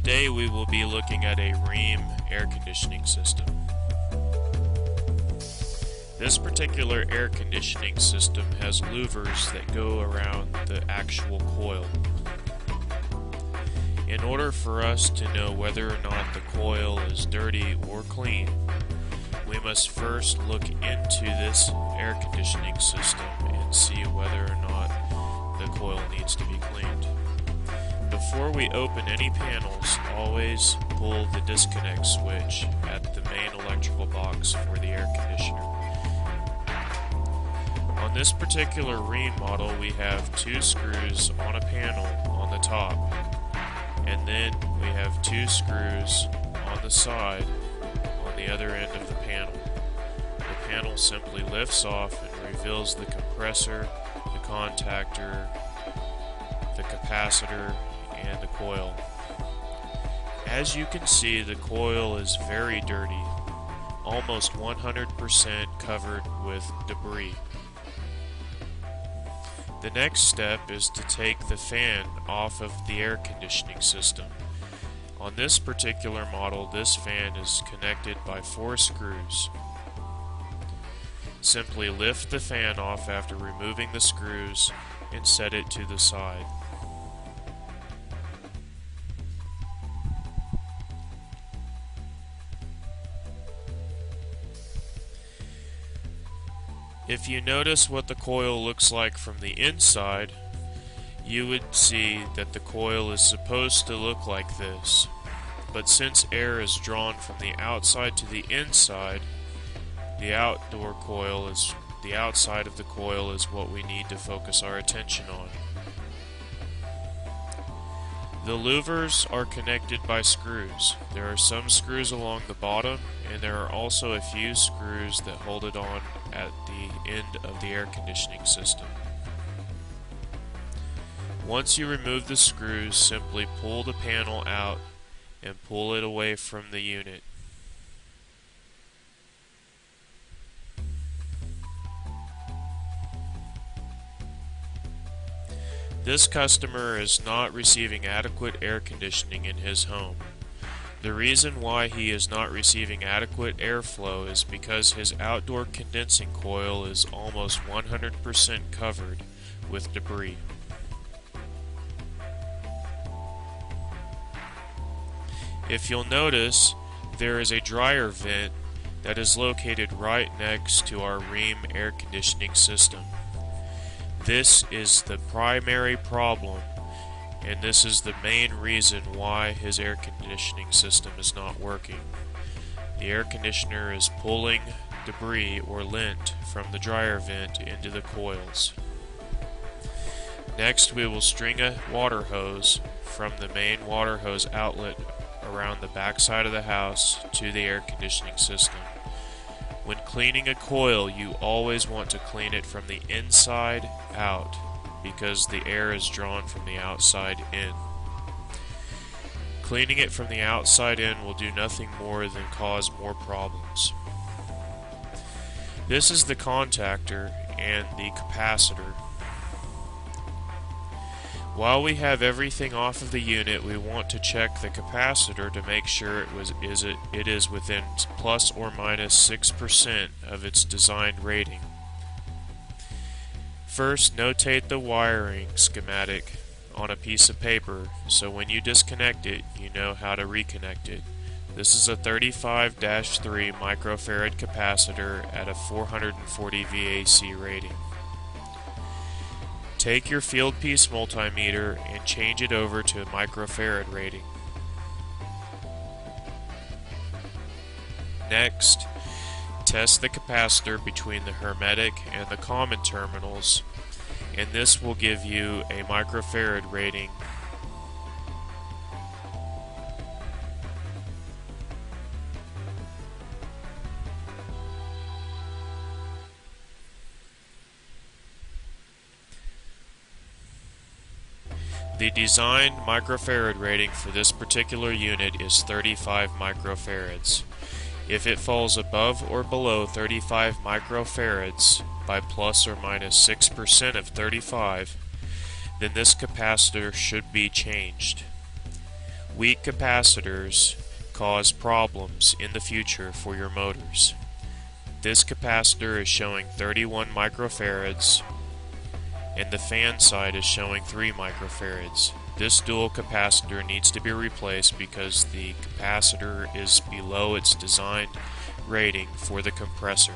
Today we will be looking at a Rheem air conditioning system. This particular air conditioning system has louvers that go around the actual coil. In order for us to know whether or not the coil is dirty or clean, we must first look into this air conditioning system and see whether or not the coil needs to be cleaned. Before we open any panels, always pull the disconnect switch at the main electrical box for the air conditioner. On this particular Rheem model, we have 2 screws on a panel on the top, and then we have 2 screws on the side on the other end of the panel. The panel simply lifts off and reveals the compressor, the contactor, the capacitor, and the coil. As you can see, the coil is very dirty, almost 100% covered with debris. The next step is to take the fan off of the air conditioning system. On this particular model, this fan is connected by 4 screws. Simply lift the fan off after removing the screws and set it to the side. If you notice what the coil looks like from the inside, you would see that the coil is supposed to look like this. But since air is drawn from the outside to the inside, the outdoor coil is the outside of the coil is what we need to focus our attention on. The louvers are connected by screws. There are some screws along the bottom, and there are also a few screws that hold it on at the end of the air conditioning system. Once you remove the screws, simply pull the panel out and pull it away from the unit. This customer is not receiving adequate air conditioning in his home. The reason why he is not receiving adequate airflow is because his outdoor condensing coil is almost 100% covered with debris. If you'll notice, there is a dryer vent that is located right next to our Rheem air conditioning system. This is the primary problem, and this is the main reason why his air conditioning system is not working. The air conditioner is pulling debris or lint from the dryer vent into the coils. Next, we will string a water hose from the main water hose outlet around the back side of the house to the air conditioning system. When cleaning a coil, you always want to clean it from the inside out because the air is drawn from the outside in. Cleaning it from the outside in will do nothing more than cause more problems. This is the contactor and the capacitor. While we have everything off of the unit, we want to check the capacitor to make sure it is within plus or minus 6% of its designed rating. First, notate the wiring schematic on a piece of paper so when you disconnect it, you know how to reconnect it. This is a 35-3 microfarad capacitor at a 440 VAC rating. Take your field piece multimeter and change it over to a microfarad rating. Next, test the capacitor between the hermetic and the common terminals, and this will give you a microfarad rating. The designed microfarad rating for this particular unit is 35 microfarads. If it falls above or below 35 microfarads by plus or minus 6% of 35, then this capacitor should be changed. Weak capacitors cause problems in the future for your motors. This capacitor is showing 31 microfarads and the fan side is showing 3 microfarads. This dual capacitor needs to be replaced because the capacitor is below its designed rating for the compressor.